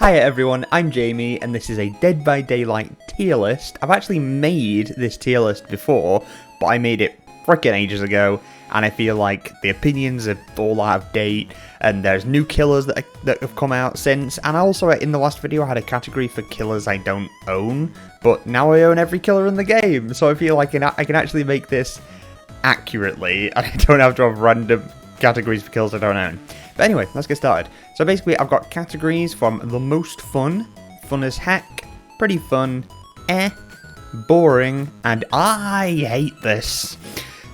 Hiya everyone, I'm Jamie, and this is a Dead by Daylight tier list. I've actually made this tier list before, but I made it frickin' ages ago, and I feel like the opinions are all out of date, and there's new killers that have come out since, and also in the last video I had a category for killers I don't own, but now I own every killer in the game, so I feel like I can actually make this accurately, and I don't have to have random categories for kills I don't own. But anyway, let's get started. So basically, I've got categories from the most fun, fun as heck, pretty fun, boring, and I hate this.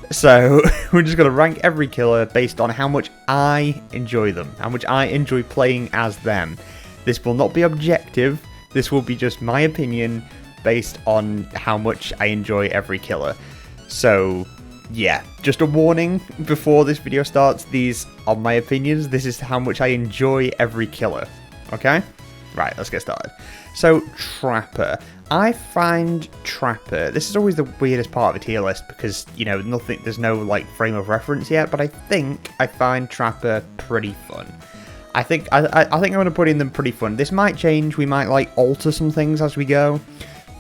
So we're just going to rank every killer based on how much I enjoy them, how much I enjoy playing as them. This will not be objective, this will be just my opinion based on how much I enjoy every killer. So yeah, just a warning before this video starts, these are my opinions, this is how much I enjoy every killer, okay? Right, let's get started. So, Trapper. I find Trapper, this is always the weirdest part of a tier list because, you know, there's no, like, frame of reference yet, but I think I find Trapper pretty fun. I think I'm going to put in them pretty fun. This might change, we might, like, alter some things as we go.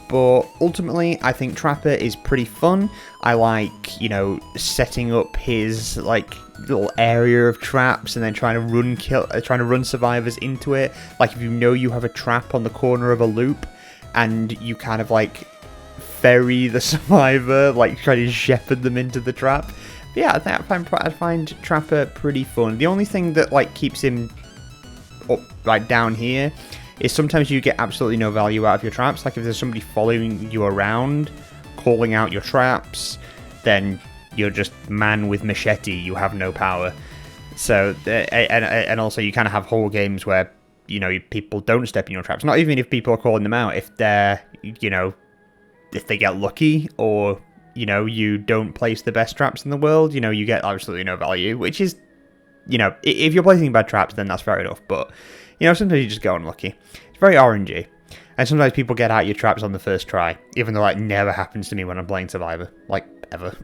But ultimately, I think Trapper is pretty fun. I like, you know, setting up his like little area of traps and then trying to run survivors into it. Like if you know you have a trap on the corner of a loop, and you kind of like ferry the survivor, like try to shepherd them into the trap. But yeah, I find Trapper pretty fun. The only thing that like keeps him up right down here is sometimes you get absolutely no value out of your traps. Like if there's somebody following you around, calling out your traps, then you're just man with machete, you have no power. So, and also you kind of have whole games where, you know, people don't step in your traps. Not even if people are calling them out, if they're, you know, if they get lucky or, you know, you don't place the best traps in the world, you know, you get absolutely no value, which is, you know, if you're placing bad traps, then that's fair enough, but you know, sometimes you just get unlucky. It's very RNG. And sometimes people get out your traps on the first try, even though that never happens to me when I'm playing Survivor. Like, ever.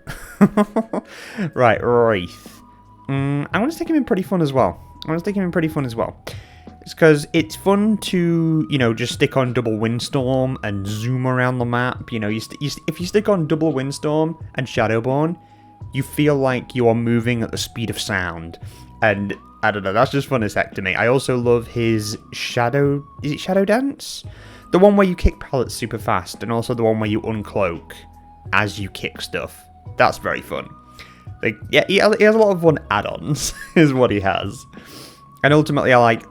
Right, Wraith. I'm going to stick him in pretty fun as well. It's because it's fun to, you know, just stick on double windstorm and zoom around the map. You know, if you stick on double windstorm and Shadowborn, you feel like you are moving at the speed of sound. And I don't know, that's just fun as heck to me. I also love his Shadow... Is it Shadow Dance? The one where you kick pallets super fast, and also the one where you uncloak as you kick stuff. That's very fun. Like, yeah, he has a lot of fun add-ons, is what he has. And ultimately, I like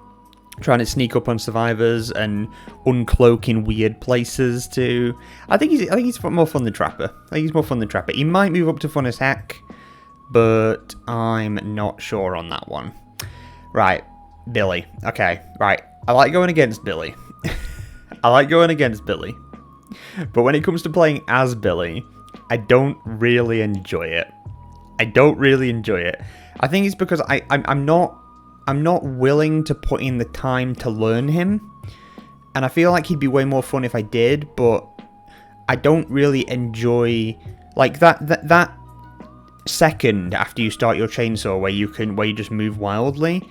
trying to sneak up on survivors and uncloak in weird places too. I think he's more fun than Trapper. He might move up to fun as heck, but I'm not sure on that one. Right, Billy. Okay, right. I like going against Billy. But when it comes to playing as Billy, I don't really enjoy it. I think it's because I'm not willing to put in the time to learn him. And I feel like he'd be way more fun if I did, but I don't really enjoy like that second after you start your chainsaw where you just move wildly.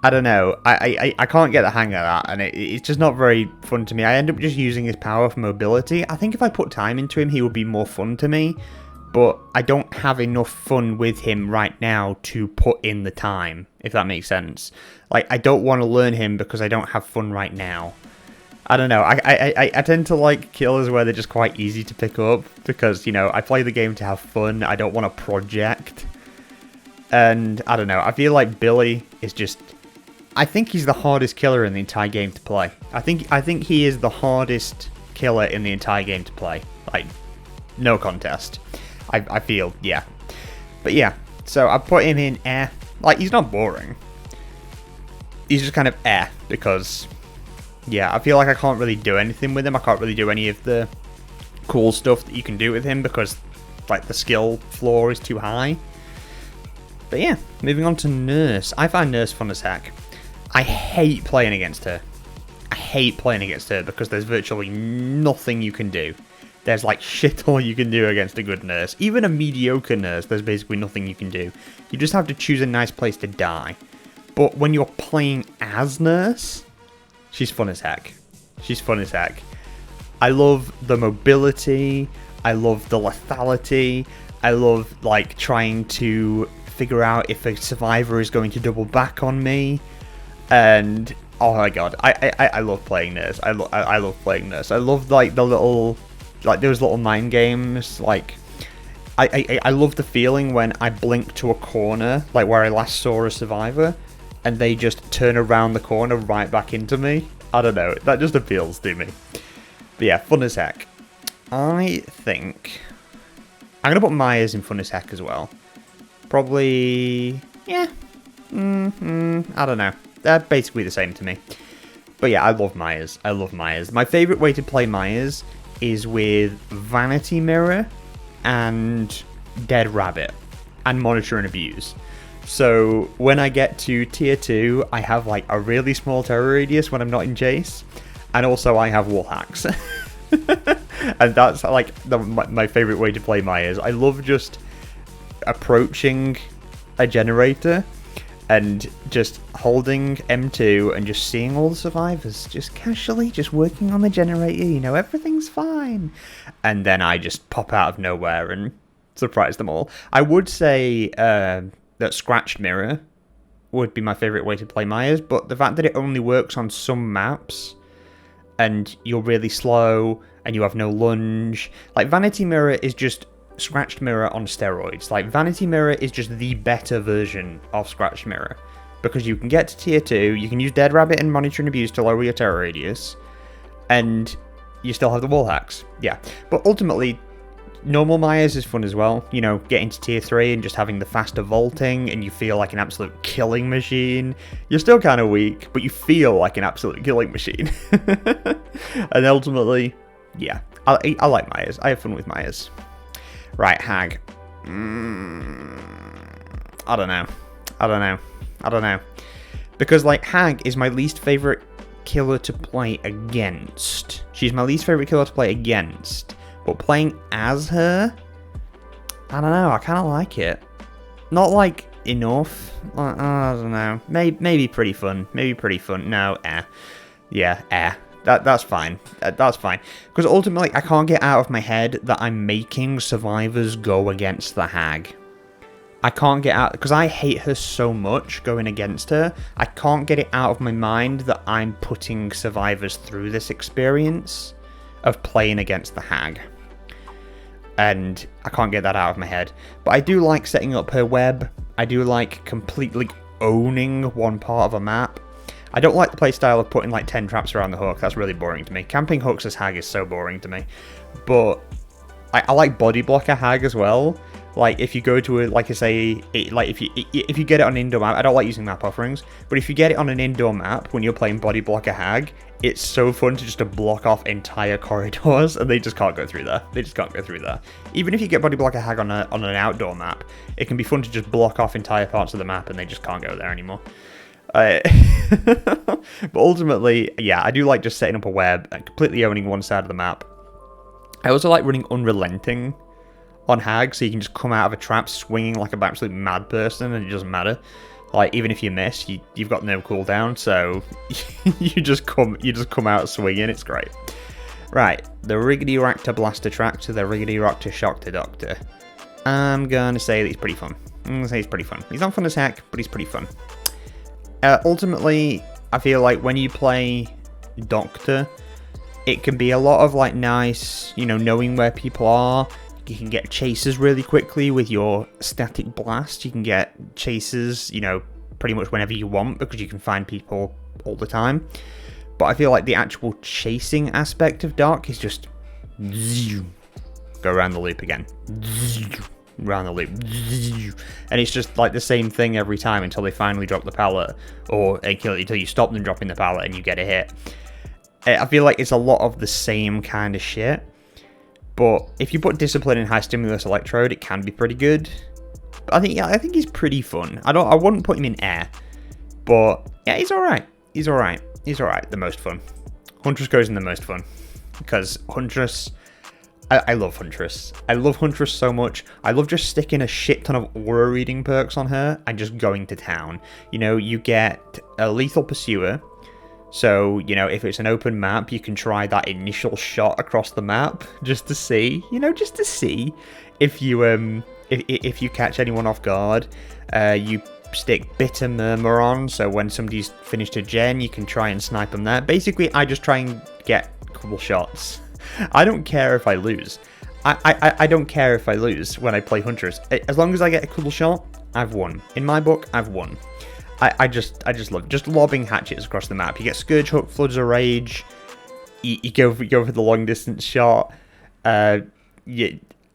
I don't know, I can't get the hang of that, and it's just not very fun to me. I end up just using his power for mobility. I think if I put time into him, he would be more fun to me, but I don't have enough fun with him right now to put in the time, if that makes sense. Like, I don't want to learn him because I don't have fun right now. I don't know, I tend to like killers where they're just quite easy to pick up, because, you know, I play the game to have fun, I don't want to project. And, I don't know, I feel like Billy is just... I think he's the hardest killer in the entire game to play. I think he is the hardest killer in the entire game to play. Like, no contest. I feel, yeah. But yeah, so I put him in air. Like, he's not boring. He's just kind of air, because... yeah, I feel like I can't really do anything with him. I can't really do any of the cool stuff that you can do with him because, like, the skill floor is too high. But yeah, moving on to Nurse. I find Nurse fun as heck. I hate playing against her. Because there's virtually nothing you can do. There's like shit all you can do against a good Nurse. Even a mediocre Nurse, there's basically nothing you can do. You just have to choose a nice place to die. But when you're playing as Nurse... she's fun as heck. She's fun as heck. I love the mobility. I love the lethality. I love, like, trying to figure out if a survivor is going to double back on me. And, oh my god, I love playing this. I love playing this. I love, like, the little, like, those little mind games. Like, I love the feeling when I blink to a corner, like where I last saw a survivor, and they just turn around the corner right back into me. I don't know, that just appeals to me. But yeah, fun as heck. I think I'm gonna put Myers in fun as heck as well. Probably, yeah. I don't know. They're basically the same to me. But yeah, I love Myers. I love Myers. My favorite way to play Myers is with Vanity Mirror and Dead Rabbit and Monitor and Abuse. So when I get to tier 2, I have like a really small terror radius when I'm not in chase, and also I have wall hacks. And that's like my favorite way to play Myers. I love just approaching a generator and just holding M2 and just seeing all the survivors just casually just working on the generator, you know, everything's fine. And then I just pop out of nowhere and surprise them all. I would say that Scratched Mirror would be my favorite way to play Myers, but the fact that it only works on some maps and you're really slow and you have no lunge, like Vanity Mirror is just Scratched Mirror on steroids. Like, Vanity Mirror is just the better version of Scratched Mirror, because you can get to tier 2, you can use Dead Rabbit and Monitor and Abuse to lower your terror radius, and you still have the wall hacks. Yeah, but ultimately, normal Myers is fun as well. You know, getting to tier 3 and just having the faster vaulting, and you feel like an absolute killing machine. You're still kind of weak, but you feel like an absolute killing machine. And ultimately, yeah, I like Myers. I have fun with Myers. Right, Hag. I don't know. Because, like, Hag is my least favorite killer to play against. She's my least favorite killer to play against. But playing as her, I don't know, I kind of like it. Not, like, enough. I don't know. Maybe pretty fun. No, Yeah, That's fine. That's fine. Because ultimately, I can't get out of my head that I'm making survivors go against the Hag. I can't get out, because I hate her so much going against her. I can't get it out of my mind that I'm putting survivors through this experience of playing against the Hag. And I can't get that out of my head. But I do like setting up her web. I do like completely owning one part of a map. I don't like the playstyle of putting like 10 traps around the hook. That's really boring to me. Camping hooks as Hag is so boring to me. But I like body blocker Hag as well. Like, if you go to a, like I say, if you get it on an indoor map, I don't like using map offerings, but if you get it on an indoor map when you're playing body blocker Hag, it's so fun to just to block off entire corridors, and they just can't go through there. Even if you get body blocker Hag on an outdoor map, it can be fun to just block off entire parts of the map, and they just can't go there anymore. But ultimately, yeah, I do like just setting up a web and completely owning one side of the map. I also like running Unrelenting on Hag, so you can just come out of a trap swinging like an absolute mad person, and it doesn't matter. Like, even if you miss, you've got no cooldown, so you just come out swinging. It's great. Right, the Riggedy Ractor Blaster Track to the Riggedy Ractor Shock to Doctor. I'm gonna say that he's pretty fun. He's not fun as heck, but he's pretty fun. Ultimately, I feel like when you play Doctor, it can be a lot of like nice, you know, knowing where people are. You can get chases really quickly with your static blast. You can get chases, you know, pretty much whenever you want, because you can find people all the time. But I feel like the actual chasing aspect of Dark is just go around the loop again. Around the loop. And it's just like the same thing every time until they finally drop the pallet, or until you stop them dropping the pallet and you get a hit. I feel like it's a lot of the same kind of shit. But if you put Discipline in High Stimulus Electrode, it can be pretty good. But I think he's pretty fun. I wouldn't put him in Air, but yeah, he's alright. The most fun. Huntress goes in the most fun, because Huntress, I love Huntress. I love Huntress so much. I love just sticking a shit ton of aura reading perks on her and just going to town. You know, you get a Lethal Pursuer, So, you know, if it's an open map, you can try that initial shot across the map just to see, just to see if you if you catch anyone off guard. You stick Bitter Murmur on, so when somebody's finished a gen, you can try and snipe them there. Basically, I just try and get cool shots. I don't care if I lose. I don't care if I lose when I play Huntress. As long as I get a cool shot, I've won. In my book, I've won. I just love just lobbing hatchets across the map. You get Scourge Hook, Floods of Rage. You go for the long distance shot. I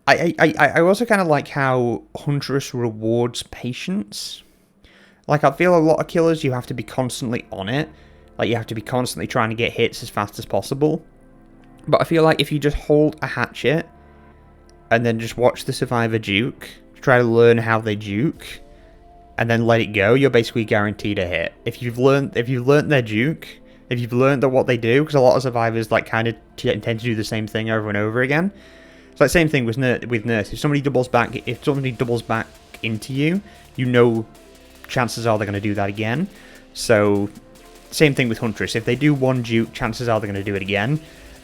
also kind of like how Huntress rewards patience. Like, I feel a lot of killers, you have to be constantly on it. Like, you have to be constantly trying to get hits as fast as possible. But I feel like if you just hold a hatchet and then just watch the survivor juke, try to learn how they juke, and then let it go, you're basically guaranteed a hit. If you've learned their juke, if you've learned what they do, because a lot of survivors like kind of tend to do the same thing over and over again. It's like same thing with Nurse. If somebody doubles back into you, you know chances are they're going to do that again. So same thing with Huntress. If they do one juke, chances are they're going to do it again.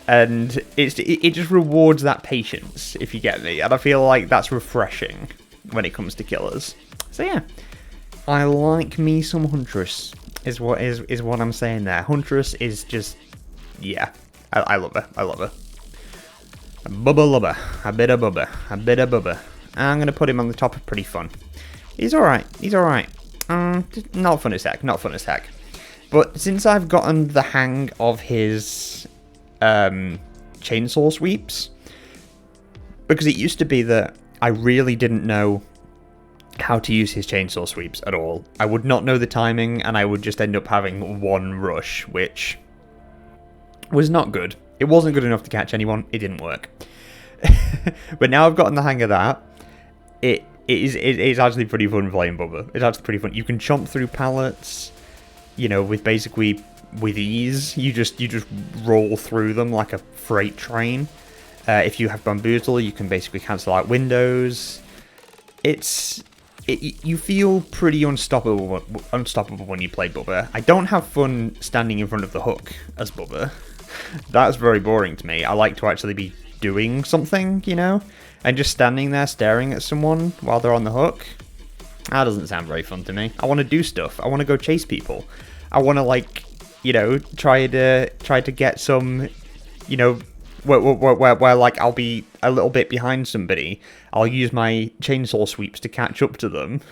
And it just rewards that patience, if you get me. And I feel like that's refreshing when it comes to killers. So yeah, I like me some Huntress, is what I'm saying there. Huntress is just, yeah, I love her. I love her. A bubba lubber, a bit of bubba, a bit of bubba. I'm going to put him on the top of pretty fun. He's alright, he's alright. Not fun as heck, not fun as heck. But since I've gotten the hang of his chainsaw sweeps, because it used to be that I really didn't know how to use his chainsaw sweeps at all. I would not know the timing, and I would just end up having one rush, which was not good. It wasn't good enough to catch anyone. It didn't work. But now I've gotten the hang of that. It is actually pretty fun playing Bubba. It's actually pretty fun. You can chomp through pallets, with ease. You just roll through them like a freight train. If you have Bamboozle, you can basically cancel out windows. You feel pretty unstoppable when you play Bubba. I don't have fun standing in front of the hook as Bubba. That's very boring to me. I like to actually be doing something, and just standing there staring at someone while they're on the hook. That doesn't sound very fun to me. I want to do stuff. I want to go chase people. I want to try to get some, where like I'll be a little bit behind somebody. I'll use my chainsaw sweeps to catch up to them,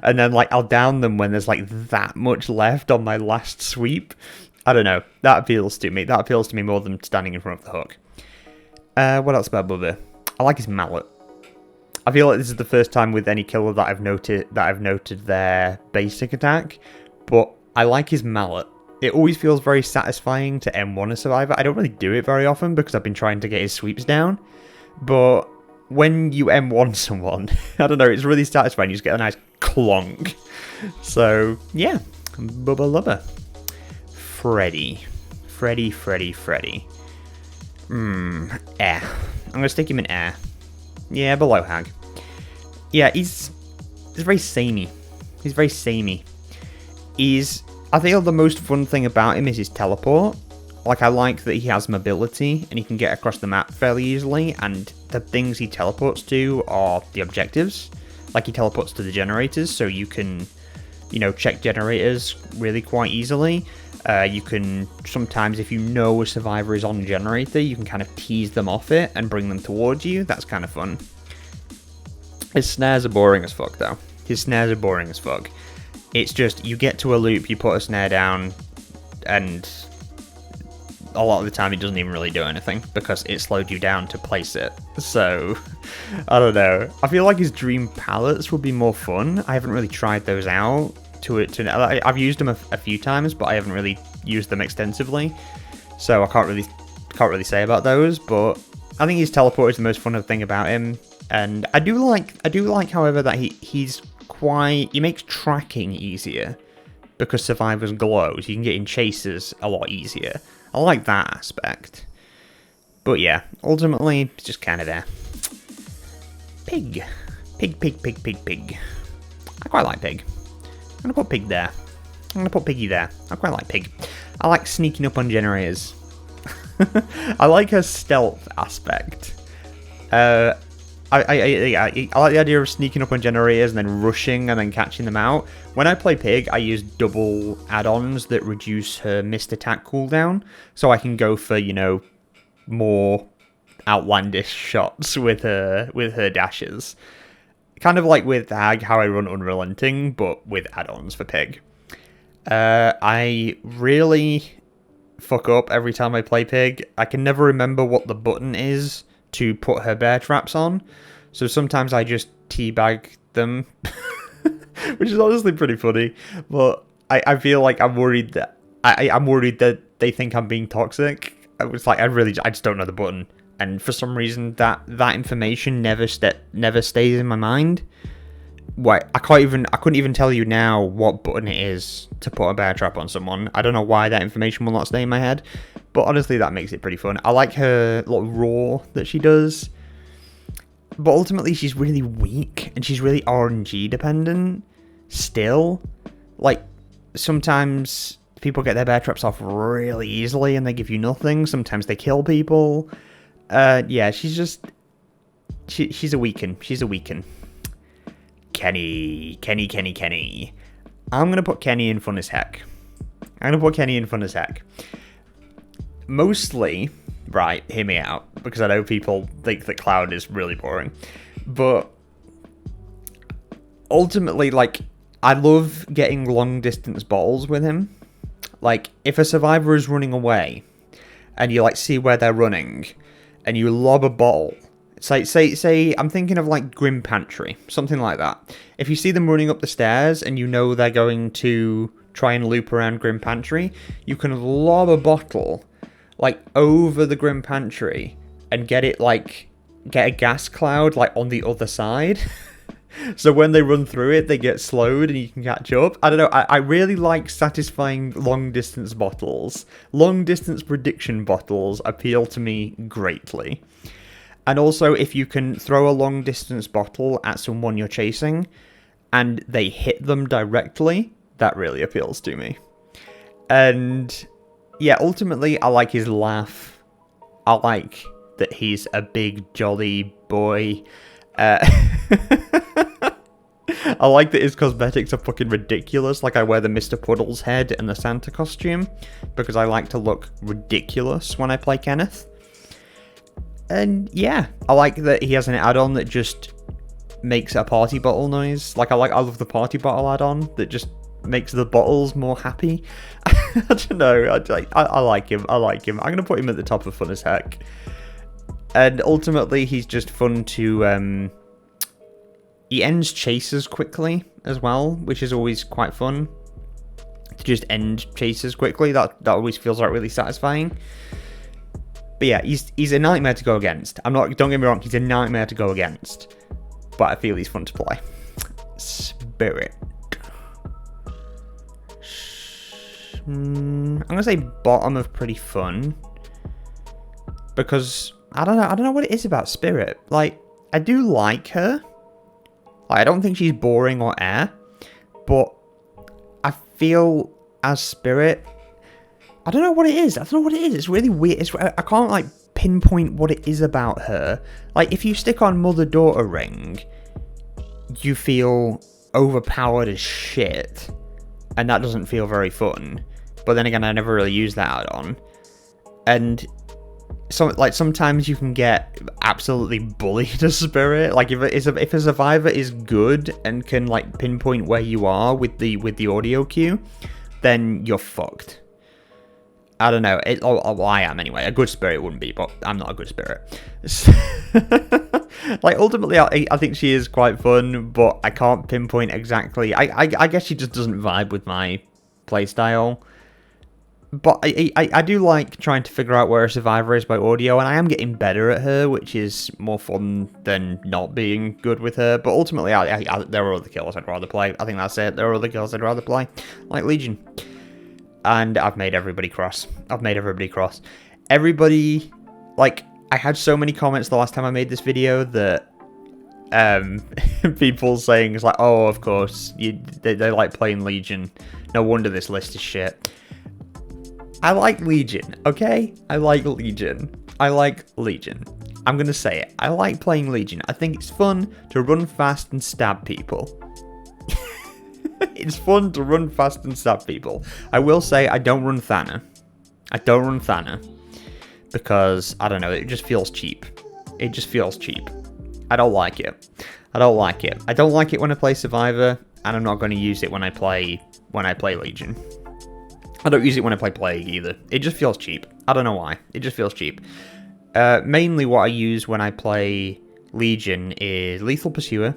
and then like I'll down them when there's like that much left on my last sweep. I don't know. That appeals to me. That appeals to me more than standing in front of the hook. What else about Bubba? I like his mallet. I feel like this is the first time with any killer that I've noted their basic attack, but I like his mallet. It always feels very satisfying to M1 a survivor. I don't really do it very often because I've been trying to get his sweeps down, but when you M1 someone, I don't know, it's really satisfying. You just get a nice clonk. So, yeah, Bubba Lubba. Freddy. Air. I'm going to stick him in air. Yeah, below Hag. Yeah, he's very samey. He's very samey. I think the most fun thing about him is his teleport. Like, I like that he has mobility and he can get across the map fairly easily, and the things he teleports to are the objectives. Like, he teleports to the generators, so you can, check generators really quite easily. You can, sometimes if you know a survivor is on a generator, you can kind of tease them off it and bring them towards you. That's kind of fun. His snares are boring as fuck, though. His snares are boring as fuck. It's just, you get to a loop, you put a snare down, and a lot of the time it doesn't even really do anything, because it slowed you down to place it. So, I don't know. I feel like his dream pallets would be more fun. I haven't really tried those out. I've used them a few times, but I haven't really used them extensively, so I can't really say about those. But I think his teleport is the most fun thing about him, and I do like, however, that he makes tracking easier because survivors glow, so you can get in chases a lot easier. I like that aspect. But yeah, ultimately it's just kind of there. Pig. I quite like Pig. I'm gonna put Pig there. I'm gonna put Piggy there. I quite like Pig. I like sneaking up on generators. I like her stealth aspect. I like the idea of sneaking up on generators and then rushing and then catching them out. When I play Pig, I use double add-ons that reduce her missed attack cooldown, so I can go for, you know, more outlandish shots with her dashes. Kind of like with Hag, how I run Unrelenting, but with add-ons for Pig. I really fuck up every time I play Pig. I can never remember what the button is to put her bear traps on, so sometimes I just teabag them, which is honestly pretty funny. But I feel like I'm worried that I'm worried that they think I'm being toxic. It's like I just don't know the button, and for some reason that information never stays in my mind. Why I couldn't even tell you now what button it is to put a bear trap on someone. I don't know why that information will not stay in my head, but honestly that makes it pretty fun. I like her little roar that she does, but ultimately she's really weak and she's really RNG dependent still. Like, sometimes people get their bear traps off really easily and they give you nothing. Sometimes they kill people. Yeah, she's a weaken. She's a weaken. Kenny. I'm going to put Kenny in fun as heck. Mostly, right, hear me out, because I know people think that Cloud is really boring. But ultimately, like, I love getting long distance battles with him. Like, if a survivor is running away, and you, like, see where they're running, and you lob a bottle. Say, I'm thinking of like Grim Pantry, something like that. If you see them running up the stairs and you know they're going to try and loop around Grim Pantry, you can lob a bottle like over the Grim Pantry and get a gas cloud like on the other side. So when they run through it, they get slowed and you can catch up. I don't know, I really like satisfying long distance bottles. Long distance prediction bottles appeal to me greatly. And also, if you can throw a long distance bottle at someone you're chasing and they hit them directly, that really appeals to me. And yeah, ultimately, I like his laugh. I like that he's a big, jolly boy. I like that his cosmetics are fucking ridiculous. Like, I wear the Mr. Puddle's head and the Santa costume because I like to look ridiculous when I play Kenneth. And yeah, I like that he has an add-on that just makes a party bottle noise. Like, I love the party bottle add-on that just makes the bottles more happy. I don't know. I like him. I'm going to put him at the top of fun as heck. And ultimately, he's just fun to... He ends chases quickly as well, which is always quite fun. To just end chases quickly, that always feels like really satisfying. But yeah, he's a nightmare to go against. Don't get me wrong, he's a nightmare to go against. But I feel he's fun to play. Spirit. I'm gonna say bottom of pretty fun. Because I don't know what it is about Spirit. Like, I do like her. Like, I don't think she's boring or air. But I feel as Spirit, I don't know what it is. It's really weird. I can't, like, pinpoint what it is about her. Like, if you stick on Mother-Daughter Ring, you feel overpowered as shit. And that doesn't feel very fun. But then again, I never really use that add-on. And sometimes you can get absolutely bullied as Spirit. Like, if a survivor is good and can, like, pinpoint where you are with the audio cue, then you're fucked. I don't know. I am anyway. A good Spirit wouldn't be, but I'm not a good Spirit. Like, ultimately, I think she is quite fun, but I can't pinpoint exactly. I guess she just doesn't vibe with my playstyle. But I do like trying to figure out where a survivor is by audio, and I am getting better at her, which is more fun than not being good with her. But ultimately, there are other kills I'd rather play. I think that's it. There are other kills I'd rather play, like Legion. And I've made everybody cross. Everybody, like, I had so many comments the last time I made this video that people saying it's like, oh, of course, they like playing Legion. No wonder this list is shit. I like Legion, okay? I like Legion. I'm gonna say it. I like playing Legion. I think it's fun to run fast and stab people. It's fun to run fast and stab people. I will say I don't run Thana. Because, I don't know, it just feels cheap. I don't like it. I don't like it when I play Survivor, and I'm not going to use it when I play Legion. I don't use it when I play Plague either. It just feels cheap. I don't know why. It just feels cheap. Mainly what I use when I play Legion is Lethal Pursuer,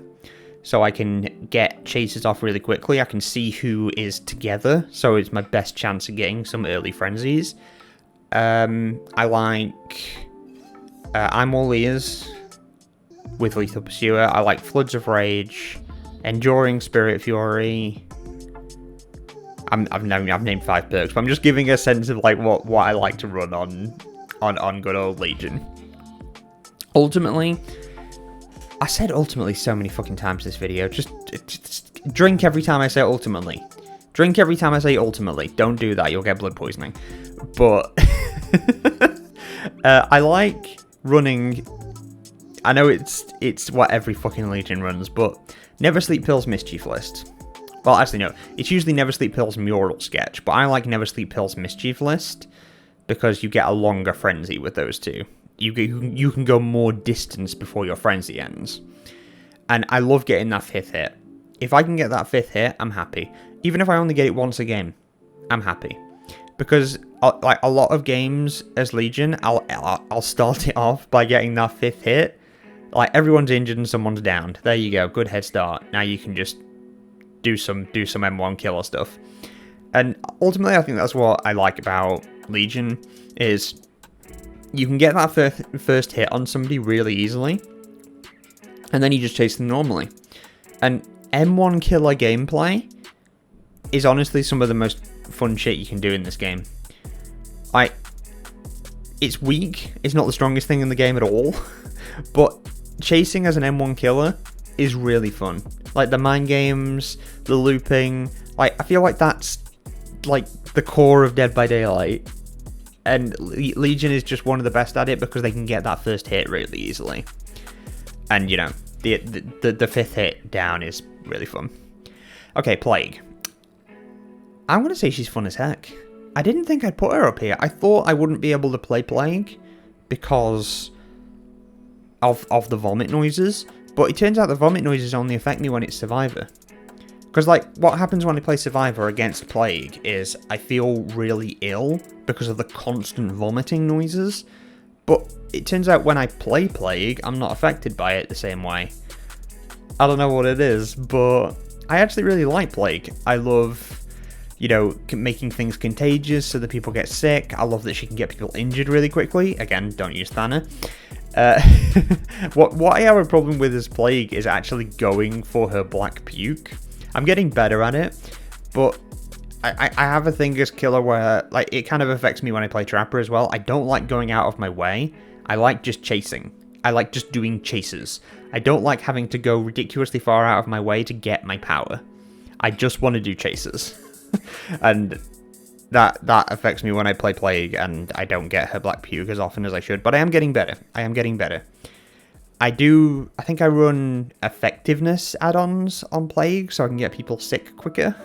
so I can get chases off really quickly. I can see who is together, so it's my best chance of getting some early frenzies. I like I'm All Ears with Lethal Pursuer. I like Floods of Rage, Enduring Spirit Fury. I've named 5 perks, but I'm just giving a sense of like what I like to run on good old Legion. Ultimately, I said ultimately so many fucking times this video. Just drink every time I say ultimately. Drink every time I say ultimately. Don't do that, you'll get blood poisoning. But I like running. I know it's what every fucking Legion runs, but Never Sleep Pills Mischief List. Well, actually no, it's usually Never Sleep Pills Mural Sketch, but I like Never Sleep Pills Mischief List because you get a longer frenzy with those two. You can go more distance before your frenzy ends, and I love getting that 5th hit. If I can get that 5th hit, I'm happy. Even if I only get it once a game, I'm happy. Because like a lot of games as Legion, I'll start it off by getting that 5th hit. Like everyone's injured and someone's downed. There you go, good head start. Now you can just do some M1 killer stuff. And ultimately, I think that's what I like about Legion is you can get that first hit on somebody really easily, and then you just chase them normally. And M1 killer gameplay is honestly some of the most fun shit you can do in this game. Like, it's weak, it's not the strongest thing in the game at all, but chasing as an M1 killer is really fun. Like, the mind games, the looping, like, I feel like that's, like, the core of Dead by Daylight. And Legion is just one of the best at it because they can get that first hit really easily. And, you know, the 5th hit down is really fun. Okay, Plague. I'm going to say she's fun as heck. I didn't think I'd put her up here. I thought I wouldn't be able to play Plague because of the vomit noises. But it turns out the vomit noises only affect me when it's Survivor. Because, like, what happens when I play Survivor against Plague is I feel really ill because of the constant vomiting noises. But it turns out when I play Plague, I'm not affected by it the same way. I don't know what it is, but I actually really like Plague. I love, you know, making things contagious so that people get sick. I love that she can get people injured really quickly. Again, don't use Thana. What I have a problem with as Plague is actually going for her black puke. I'm getting better at it, but I have a thing as killer where, like, it kind of affects me when I play Trapper as well. I don't like going out of my way. I like just chasing. I like just doing chases. I don't like having to go ridiculously far out of my way to get my power. I just want to do chases. And that affects me when I play Plague, and I don't get her black puke as often as I should. But I am getting better. I think I run effectiveness add-ons on Plague so I can get people sick quicker.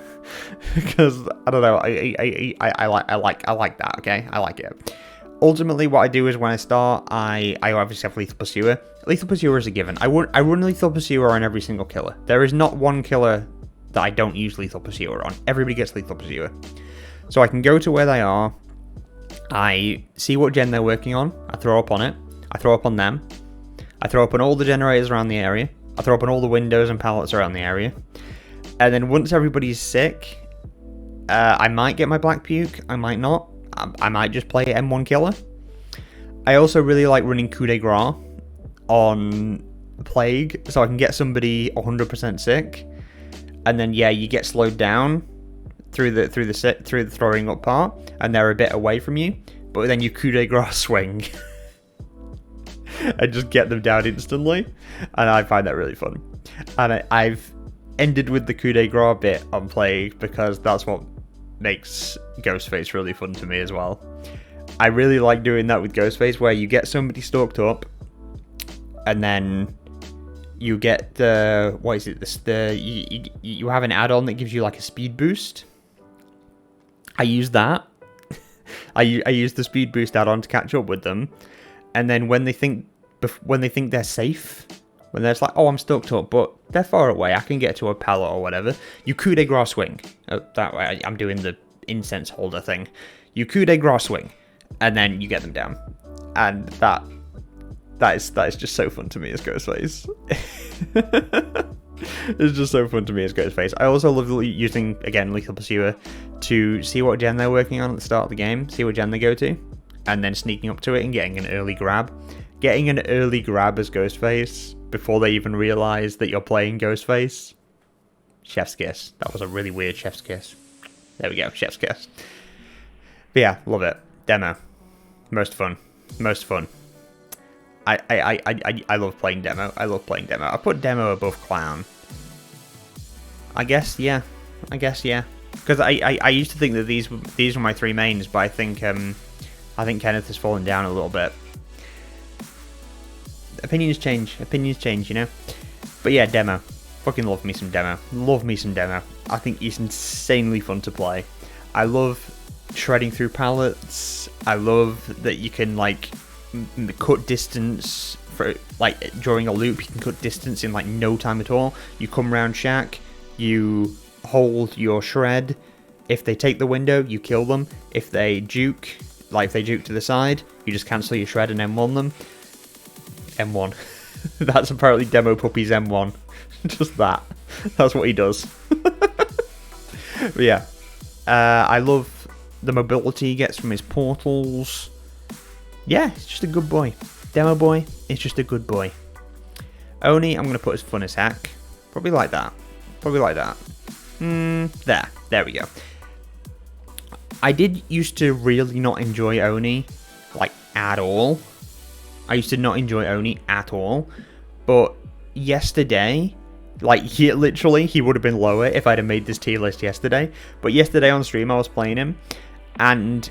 Because, I don't know, I like that, okay? I like it. Ultimately, what I do is when I start, I obviously have Lethal Pursuer. Lethal Pursuer is a given. I run Lethal Pursuer on every single killer. There is not one killer that I don't use Lethal Pursuer on. Everybody gets Lethal Pursuer. So I can go to where they are, I see what gen they're working on, I throw up on it, I throw up on them, I throw up on all the generators around the area, I throw up on all the windows and pallets around the area, and then once everybody's sick, I might get my black puke, I might not, I might just play M1 killer. I also really like running coup de grace on Plague, so I can get somebody 100% sick, and then yeah, you get slowed down through the throwing up part, and they're a bit away from you, but then you coup de grace swing. and just get them down instantly. And I find that really fun. And I've ended with the coup de grace bit on Plague because that's what makes Ghostface really fun to me as well. I really like doing that with Ghostface, where you get somebody stalked up, and then you get the you have an add-on that gives you like a speed boost. I use that. I use the speed boost add-on to catch up with them, and then when they think they're safe, when they're just like, oh, I'm stalked up, but they're far away, I can get to a pallet or whatever, you coup de grace swing. That way, I'm doing the incense holder thing. You coup de grace swing, and then you get them down, and that is just so fun to me as Ghostface. It's just so fun to me as Ghostface. I also love using, again, Lethal Pursuer to see what gen they're working on at the start of the game, see what gen they go to, and then sneaking up to it and getting an early grab. Getting an early grab as Ghostface before they even realise that you're playing Ghostface. Chef's kiss. That was a really weird chef's kiss. There we go, chef's kiss. But yeah, love it. Demo. Most fun. Most fun. I love playing demo. I love playing demo. I put demo above clown. I guess yeah. Because I used to think that these were my three mains, but I think Kenneth has fallen down a little bit. Opinions change, you know. But yeah, demo. Fucking love me some demo. Love me some demo. I think he's insanely fun to play. I love shredding through pallets. I love that you can like cut distance for like during a loop. You can cut distance in like no time at all. You come round Shack, you hold your shred. If they take the window, you kill them. If they juke, like if they juke to the side, you just cancel your shred and M1 them. M1. That's apparently Demo Puppy's M1. Just that. That's what he does. But yeah. I love the mobility he gets from his portals. Yeah, it's just a good boy. Demo boy, it's just a good boy. Oni, I'm going to put as fun as heck. Probably like that. There we go. I did used to really not enjoy Oni, like, at all. I used to not enjoy Oni at all. But yesterday, like, he would have been lower if I'd have made this tier list yesterday. But yesterday on stream, I was playing him, and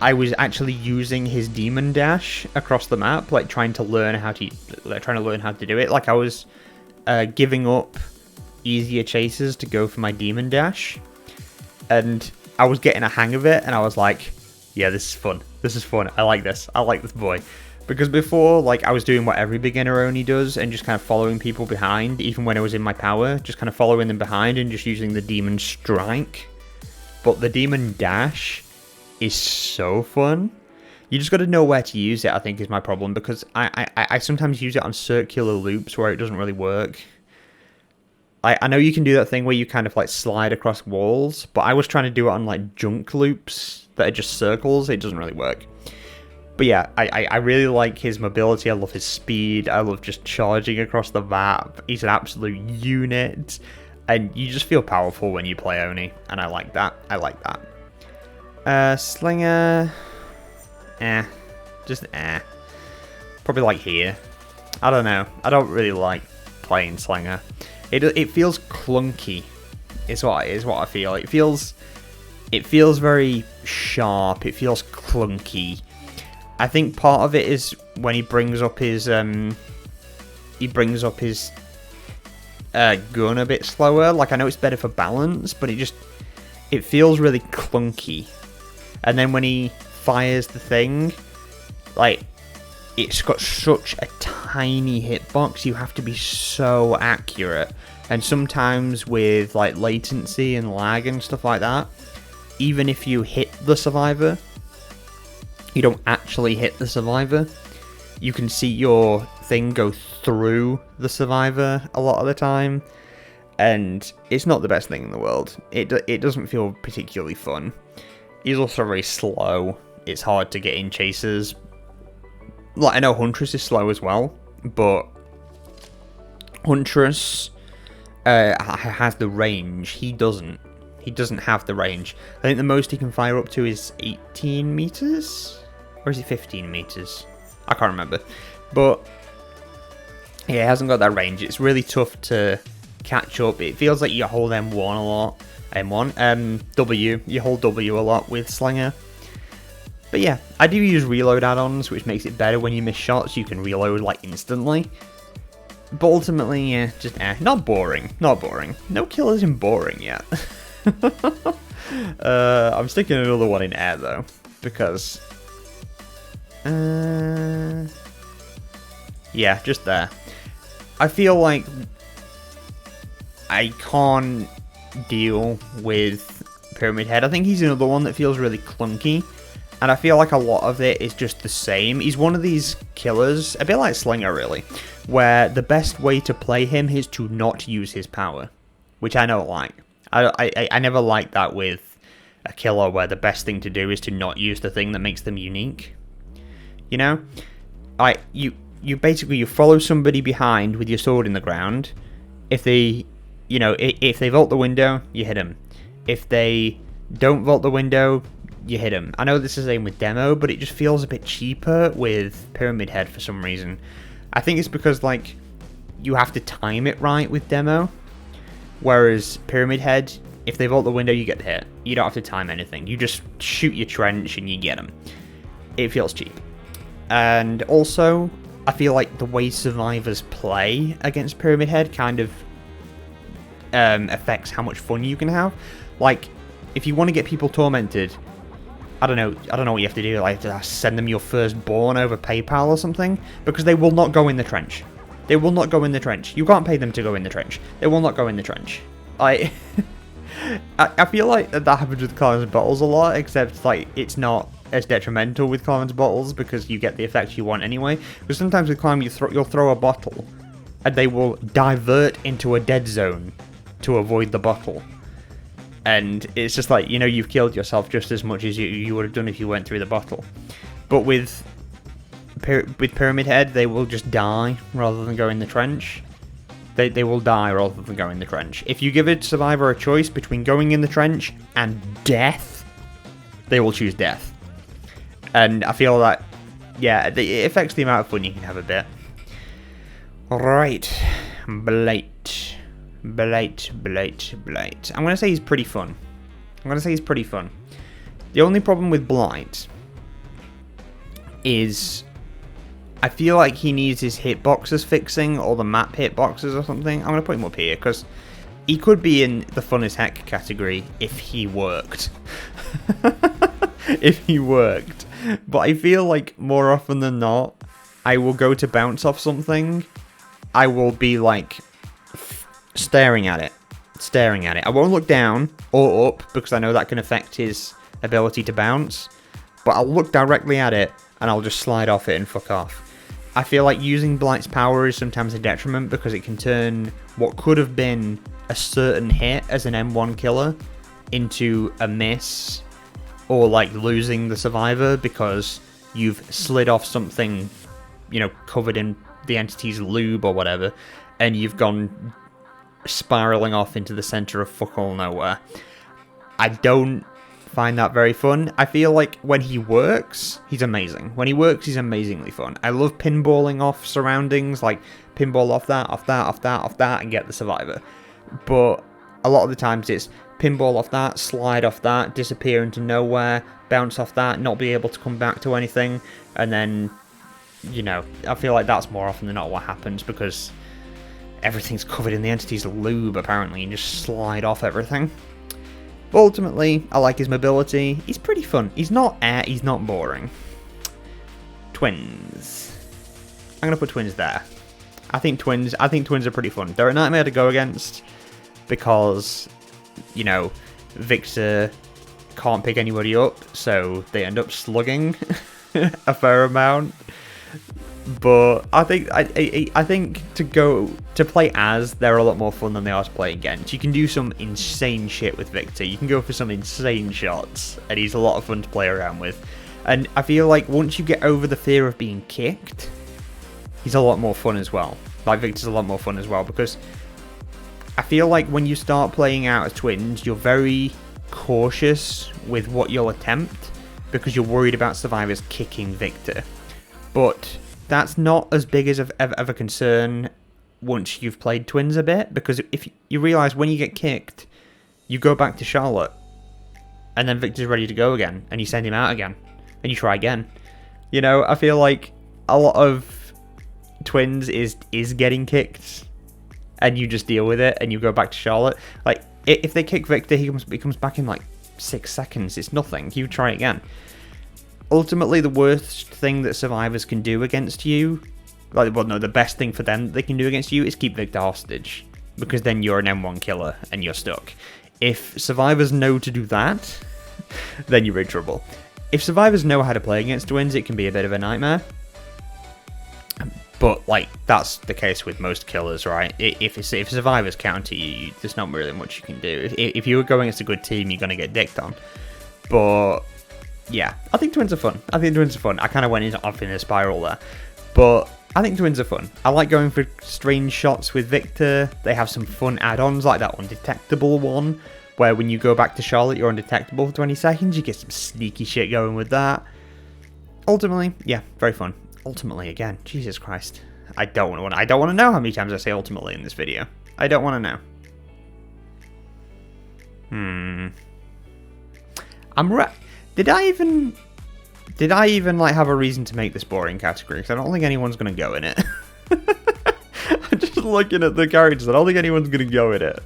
I was actually using his demon dash across the map, like trying to learn how to do it. Like I was giving up easier chases to go for my demon dash, and I was getting a hang of it, and I was like, yeah, this is fun. I like this boy. Because before, like, I was doing what every beginner only does, and just kind of following people behind, even when I was in my power, just kind of following them behind and just using the demon strike. But the demon dash is so fun. You just got to know where to use it, I think, is my problem, because I sometimes use it on circular loops where it doesn't really work. I know you can do that thing where you kind of like slide across walls, but I was trying to do it on like junk loops that are just circles. It doesn't really work. But yeah, I really like his mobility. I love his speed. I love just charging across the map. He's an absolute unit, and you just feel powerful when you play Oni, and I like that. Slinger, probably like here. I don't know. I don't really like playing Slinger. It feels clunky. Is what I feel. It feels very sharp. It feels clunky. I think part of it is when he brings up his gun a bit slower. Like, I know it's better for balance, but it feels really clunky. And then when he fires the thing, like, it's got such a tiny hitbox, you have to be so accurate. And sometimes with like latency and lag and stuff like that, even if you hit the survivor, you don't actually hit the survivor. You can see your thing go through the survivor a lot of the time, and it's not the best thing in the world. It doesn't feel particularly fun. He's also very slow. It's hard to get in chases. Like, I know Huntress is slow as well, but Huntress has the range. He doesn't. He doesn't have the range. I think the most he can fire up to is 18 meters? Or is it 15 meters? I can't remember. But yeah, it hasn't got that range. It's really tough to catch up. It feels like you hold M1 a lot. W. You hold W a lot with Slinger. But yeah, I do use reload add-ons, which makes it better when you miss shots. You can reload like instantly. But ultimately, yeah, just not boring. Not boring. No kill isn't boring yet. I'm sticking another one in air though, because yeah, just there. I feel like I can't deal with Pyramid Head. I think he's another one that feels really clunky, and I feel like a lot of it is just the same. He's one of these killers, a bit like Slinger really, where the best way to play him is to not use his power, which I don't like. I never like that with a killer, where the best thing to do is to not use the thing that makes them unique. You know? You basically, you follow somebody behind with your sword in the ground. If they, you know, if they vault the window, you hit them. If they don't vault the window, you hit them. I know this is the same with Demo, but it just feels a bit cheaper with Pyramid Head for some reason. I think it's because, like, you have to time it right with Demo. Whereas Pyramid Head, if they vault the window, you get hit. You don't have to time anything. You just shoot your trench and you get them. It feels cheap. And also, I feel like the way survivors play against Pyramid Head kind of affects how much fun you can have. Like, if you want to get people tormented, I don't know what you have to do. Like, to send them your firstborn over PayPal or something, because they will not go in the trench. They will not go in the trench. You can't pay them to go in the trench. They will not go in the trench. I feel like that happens with Clemens Bottles a lot, except like it's not as detrimental with Clemens Bottles because you get the effects you want anyway. Because sometimes with Clem, you'll throw a bottle, and they will divert into a dead zone to avoid the bottle. And it's just like, you know, you've killed yourself just as much as you would have done if you went through the bottle. But with Pyramid Head, they will just die rather than go in the trench. They will die rather than go in the trench. If you give a survivor a choice between going in the trench and death, they will choose death. And I feel that, yeah, it affects the amount of fun you can have a bit. Alright. Blight. I'm going to say he's pretty fun. The only problem with Blight is I feel like he needs his hitboxes fixing, or the map hitboxes or something. I'm going to put him up here, because he could be in the fun as heck category if he worked. If he worked. But I feel like more often than not, I will go to bounce off something, I will be like staring at it. I won't look down or up, because I know that can affect his ability to bounce, but I'll look directly at it and I'll just slide off it and fuck off. I feel like using Blight's power is sometimes a detriment, because it can turn what could have been a certain hit as an M1 killer into a miss, or like losing the survivor because you've slid off something, you know, covered in the entity's lube or whatever, and you've gone spiraling off into the center of fuck all nowhere. I don't find that very fun. I feel like when he works, he's amazing. When he works, he's amazingly fun. I love pinballing off surroundings, like pinball off that, and get the survivor. But a lot of the times it's pinball off that, slide off that, disappear into nowhere, bounce off that, not be able to come back to anything, and then, you know, I feel like that's more often than not what happens, because everything's covered in the entity's lube, apparently, and just slide off everything. But ultimately, I like his mobility. He's pretty fun. He's not boring. Twins. I'm gonna put twins there. I think twins are pretty fun. They're a nightmare to go against because, you know, Victor can't pick anybody up, so they end up slugging a fair amount. But I think to play as, they're a lot more fun than they are to play against. You can do some insane shit with Victor. You can go for some insane shots, and he's a lot of fun to play around with. And I feel like once you get over the fear of being kicked, he's a lot more fun as well. Like, Victor's a lot more fun as well, because I feel like when you start playing out as twins, you're very cautious with what you'll attempt, because you're worried about survivors kicking Victor. But that's not as big as of a concern once you've played Twins a bit, because if you realise when you get kicked, you go back to Charlotte, and then Victor's ready to go again, and you send him out again, and you try again. You know, I feel like a lot of Twins is getting kicked, and you just deal with it, and you go back to Charlotte. Like, if they kick Victor, he comes back in like 6 seconds. It's nothing. You try again. Ultimately, the worst thing that survivors can do against you, the best thing for them that they can do against you is keep Victor hostage, because then you're an M1 killer and you're stuck. If survivors know to do that, then you're in trouble. If survivors know how to play against Twins, it can be a bit of a nightmare. But, like, that's the case with most killers, right? If survivors counter you, there's not really much you can do. If you're going against a good team, you're going to get dicked on. But, yeah, I think Twins are fun. I kind of went off in a spiral there. But I think Twins are fun. I like going for strange shots with Victor. They have some fun add-ons, like that undetectable one, where when you go back to Charlotte, you're undetectable for 20 seconds. You get some sneaky shit going with that. Ultimately, yeah, very fun. Ultimately, again, Jesus Christ. I don't want to know how many times I say ultimately in this video. I don't want to know. Did I even like have a reason to make this boring category? Because I don't think anyone's going to go in it. I'm just looking at the characters. I don't think anyone's going to go in it.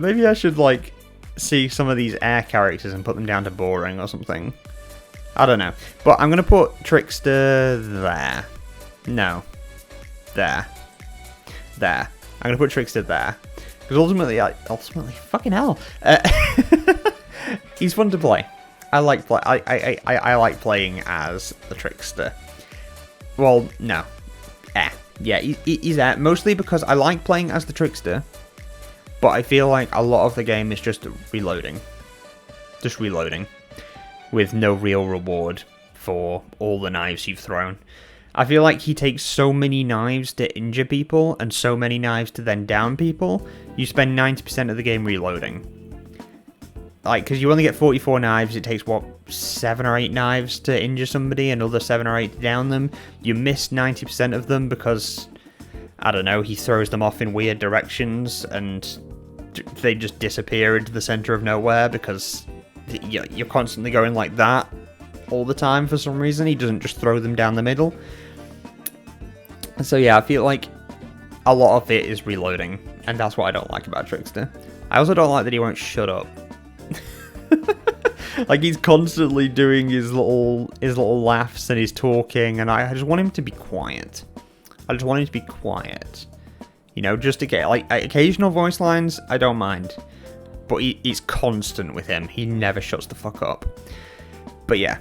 Maybe I should like see some of these air characters and put them down to boring or something. I don't know. But I'm going to put Trickster there. No. There. There. I'm going to put Trickster there. Because ultimately, fucking hell. He's fun to play. I like playing as the Trickster. Well, no. Yeah, he's there. Mostly because I like playing as the Trickster. But I feel like a lot of the game is just reloading. Just reloading. With no real reward for all the knives you've thrown. I feel like he takes so many knives to injure people and so many knives to then down people. You spend 90% of the game reloading. Like, because you only get 44 knives, it takes, what, 7 or 8 knives to injure somebody, another 7 or 8 to down them. You miss 90% of them because, I don't know, he throws them off in weird directions and they just disappear into the center of nowhere because you're constantly going like that all the time for some reason. He doesn't just throw them down the middle. So yeah, I feel like a lot of it is reloading, and that's what I don't like about Trickster. I also don't like that he won't shut up. Like, he's constantly doing his little laughs and he's talking, and I just want him to be quiet. You know, just to get, like, occasional voice lines, I don't mind. But he's constant with him. He never shuts the fuck up. But yeah,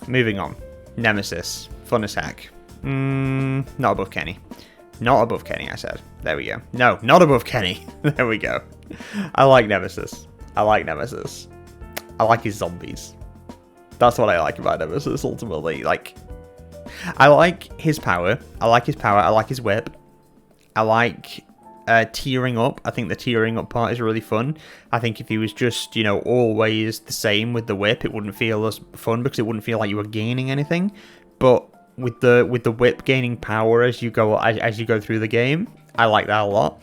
moving on. Nemesis. Fun as heck. Not above Kenny. Not above Kenny, I said. There we go. No, not above Kenny. There we go. I like Nemesis. I like his zombies. That's what I like about Nemesis, ultimately. Like, I like his power. I like his whip. I like tearing up. I think the tearing up part is really fun. I think if he was just, you know, always the same with the whip, it wouldn't feel as fun because it wouldn't feel like you were gaining anything. But with the whip gaining power as you go through the game, I like that a lot.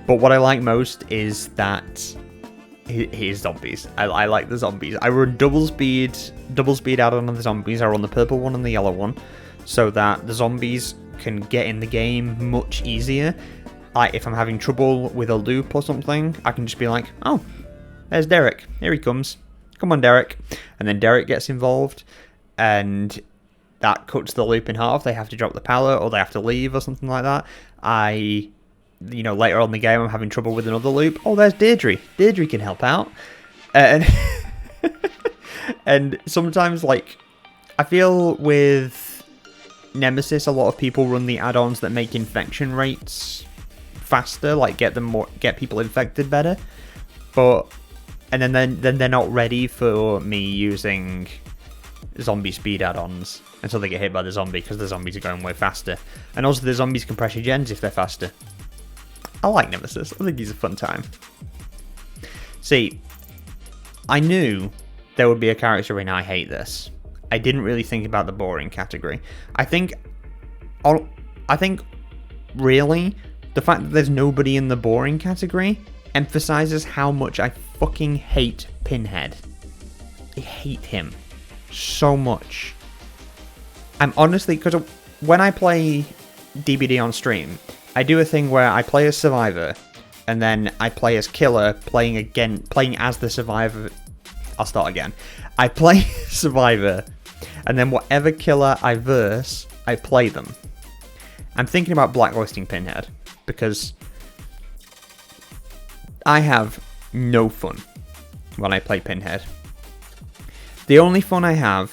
But what I like most is that his zombies. I like the zombies. I run double speed add-on on the zombies. I run the purple one and the yellow one, so that the zombies can get in the game much easier. Like, if I'm having trouble with a loop or something, I can just be like, oh, there's Derek. Here he comes. Come on, Derek. And then Derek gets involved, and that cuts the loop in half. They have to drop the pallet, or they have to leave, or something like that. You know, later on in the game, I'm having trouble with another loop. Oh, there's Deirdre. Deirdre can help out. And and sometimes, like, I feel with Nemesis, a lot of people run the add-ons that make infection rates faster, like get people infected better. And then they're not ready for me using zombie speed add-ons until they get hit by the zombie, because the zombies are going way faster. And also the zombies can pressure gens if they're faster. I like Nemesis. I think he's a fun time. See, I knew there would be a character in I hate this. I didn't really think about the boring category. I think really, the fact that there's nobody in the boring category emphasizes how much I fucking hate Pinhead. I hate him so much. I'm honestly, because when I play DBD on stream, I do a thing where I play as Survivor, and then I play as Killer, playing as the Survivor. I'll start again. I play Survivor, and then whatever Killer I verse, I play them. I'm thinking about blacklisting Pinhead, because I have no fun when I play Pinhead. The only fun I have...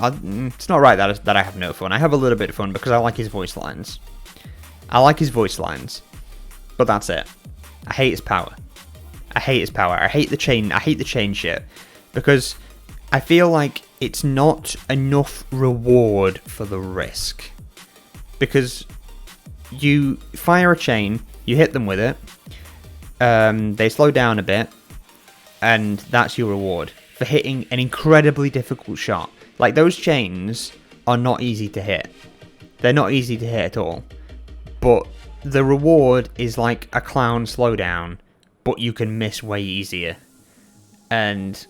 it's not right that I have no fun. I have a little bit of fun because I like his voice lines. But that's it. I hate his power. I hate the chain shit. Because I feel like it's not enough reward for the risk. Because you fire a chain, you hit them with it, they slow down a bit, and that's your reward for hitting an incredibly difficult shot. Like, those chains are not easy to hit. They're not easy to hit at all. But the reward is like a clown slowdown, but you can miss way easier. And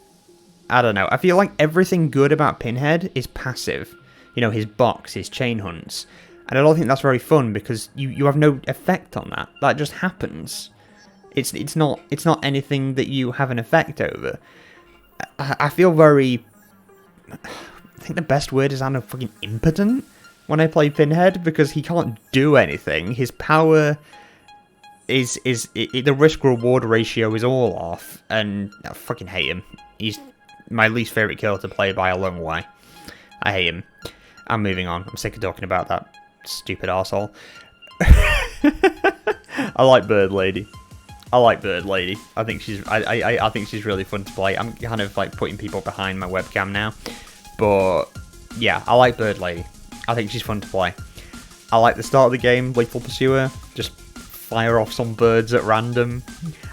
I don't know. I feel like everything good about Pinhead is passive. You know, his box, his chain hunts. And I don't think that's very fun because you have no effect on that. That just happens. It's not anything that you have an effect over. I feel very... I think the best word is kind of fucking impotent when I play Pinhead, because he can't do anything. His power is the risk-reward ratio is all off, and I fucking hate him. He's my least favourite killer to play by a long way. I hate him. I'm moving on. I'm sick of talking about that stupid arsehole. I like Bird Lady. I think she's really fun to play. I'm kind of like putting people behind my webcam now. But yeah, I like Bird Lady. I think she's fun to play. I like the start of the game, Lethal Pursuer. Just fire off some birds at random.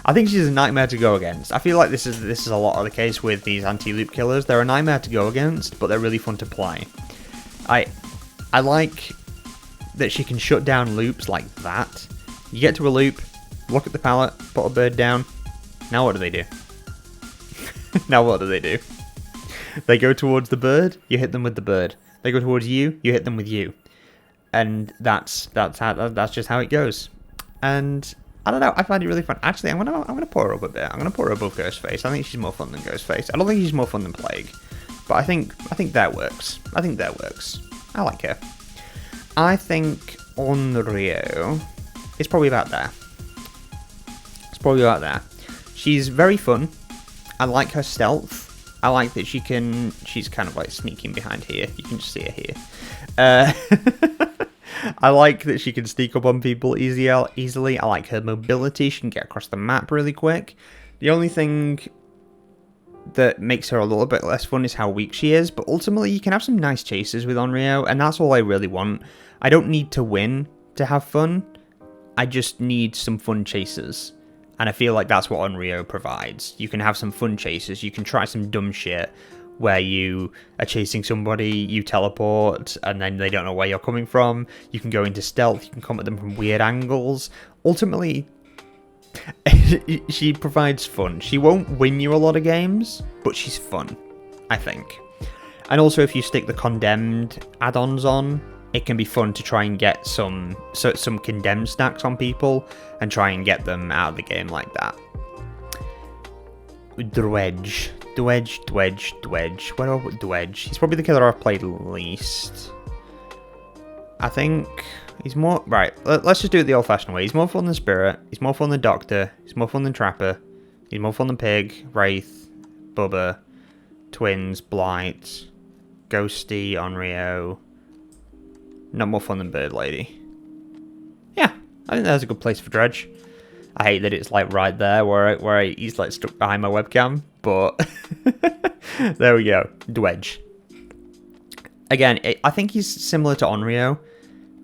I think she's a nightmare to go against. I feel like this is a lot of the case with these anti-loop killers. They're a nightmare to go against, but they're really fun to play. I like that she can shut down loops like that. You get to a loop, look at the pallet, put a bird down. Now what do they do? They go towards the bird, you hit them with the bird. They go towards you, you hit them with you. And that's just how it goes. And I don't know, I find it really fun. Actually, I'm gonna put her up a bit. I'm gonna put her above Ghostface. I think she's more fun than Ghostface. I don't think she's more fun than Plague. But I think that works. I like her. I think Onryo is probably about there. She's very fun. I like her stealth. I like that she's kind of like sneaking behind here. You can just see her here. I like that she can sneak up on people easily. I like her mobility. She can get across the map really quick. The only thing that makes her a little bit less fun is how weak she is, but ultimately you can have some nice chases with Onryo, and that's all I really want. I don't need to win to have fun. I just need some fun chases. And I feel like that's what Onryo provides. You can have some fun chases, you can try some dumb shit where you are chasing somebody, you teleport, and then they don't know where you're coming from. You can go into stealth, you can come at them from weird angles. Ultimately, she provides fun. She won't win you a lot of games, but she's fun, I think. And also, if you stick the Condemned add-ons on, it can be fun to try and get some Condemned stacks on people and try and get them out of the game like that. Dwedge. Where are Dwedge? He's probably the killer I've played least. I think he's more... Right, let's just do it the old-fashioned way. He's more fun than Spirit. He's more fun than Doctor. He's more fun than Trapper. He's more fun than Pig, Wraith, Bubba, Twins, Blight, Ghosty, Onryo. Not more fun than Bird Lady. Yeah, I think that's a good place for Dredge. I hate that it's like right there where he's like stuck behind my webcam, but there we go. Dwedge. Again, I think he's similar to Onryo,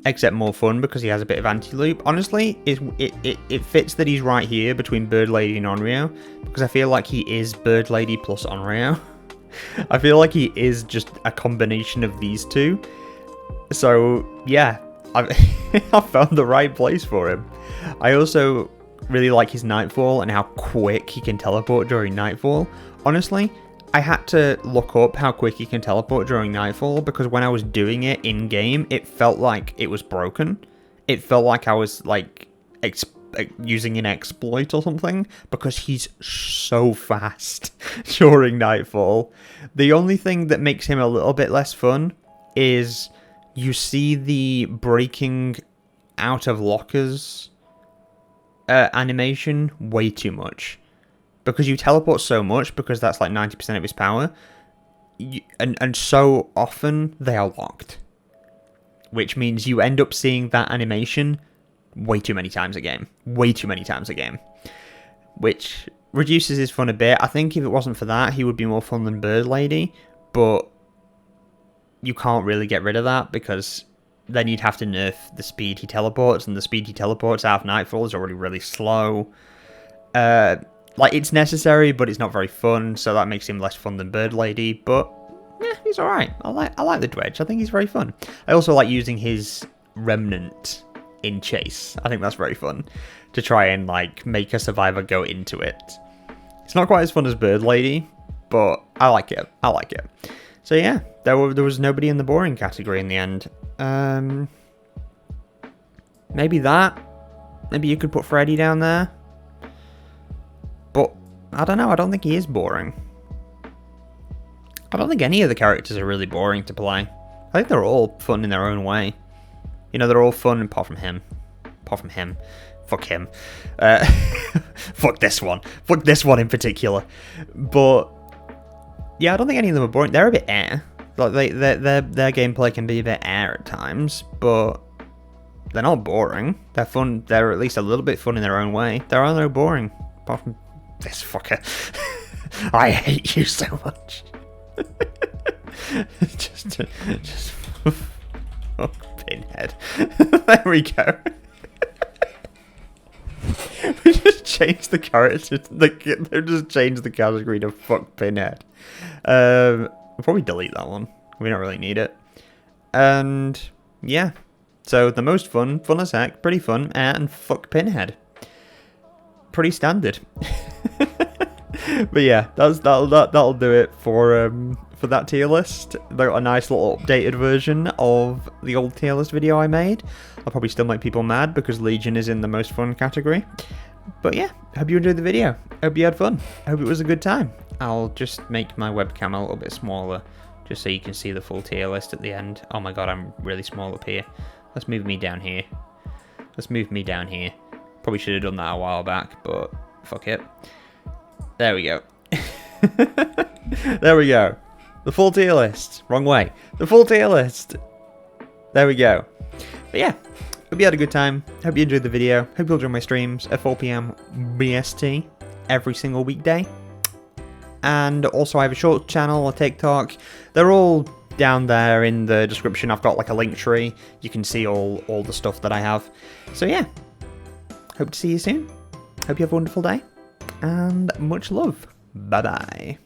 except more fun because he has a bit of anti-loop. Honestly, it fits that he's right here between Bird Lady and Onryo, because I feel like he is Bird Lady plus Onryo. I feel like he is just a combination of these two. So, yeah, I found the right place for him. I also really like his Nightfall and how quick he can teleport during Nightfall. Honestly, I had to look up how quick he can teleport during Nightfall because when I was doing it in-game, it felt like it was broken. It felt like I was, like, using an exploit or something because he's so fast during Nightfall. The only thing that makes him a little bit less fun is you see the breaking out of lockers animation way too much. Because you teleport so much, because that's like 90% of his power, and so often they are locked. Which means you end up seeing that animation way too many times a game. Way too many times a game. Which reduces his fun a bit. I think if it wasn't for that, he would be more fun than Bird Lady, but you can't really get rid of that because then you'd have to nerf the speed he teleports, and the speed he teleports out of Nightfall is already really slow. Like, it's necessary, but it's not very fun, so that makes him less fun than Bird Lady, but yeah, he's alright. I like the Dwedge. I think he's very fun. I also like using his Remnant in Chase. I think that's very fun to try and, like, make a survivor go into it. It's not quite as fun as Bird Lady, but I like it. I like it. So yeah, there was nobody in the boring category in the end. Maybe that. Maybe you could put Freddy down there. But, I don't know, I don't think he is boring. I don't think any of the characters are really boring to play. I think they're all fun in their own way. You know, they're all fun apart from him. Apart from him. Fuck him. Fuck this one. Fuck this one in particular. But, yeah, I don't think any of them are boring. They're a bit air. Like, their gameplay can be a bit air at times, but they're not boring. They're fun. They're at least a little bit fun in their own way. There are no boring. Apart from this fucker. I hate you so much. just fuck Pinhead. There we go. We just changed the character. They just changed the category to fuck Pinhead. We'll probably delete that one. We don't really need it. And yeah. So the most fun as heck, pretty fun, and fuck Pinhead. Pretty standard. But yeah, that'll do it for that tier list. They're a nice little updated version of the old tier list video I made. I'll probably still make people mad because Legion is in the most fun category. But yeah, hope you enjoyed the video. Hope you had fun. Hope it was a good time. I'll just make my webcam a little bit smaller just so you can see the full tier list at the end. Oh my god, I'm really small up here. Let's move me down here. Let's move me down here. Probably should have done that a while back, but fuck it. There we go. There we go. The full tier list. Wrong way. The full tier list. There we go. But yeah, hope you had a good time. Hope you enjoyed the video. Hope you'll join my streams at 4 PM BST every single weekday. And also I have a short channel, a TikTok. They're all down there in the description. I've got like a link tree. You can see all the stuff that I have. So yeah, hope to see you soon. Hope you have a wonderful day. And much love. Bye-bye.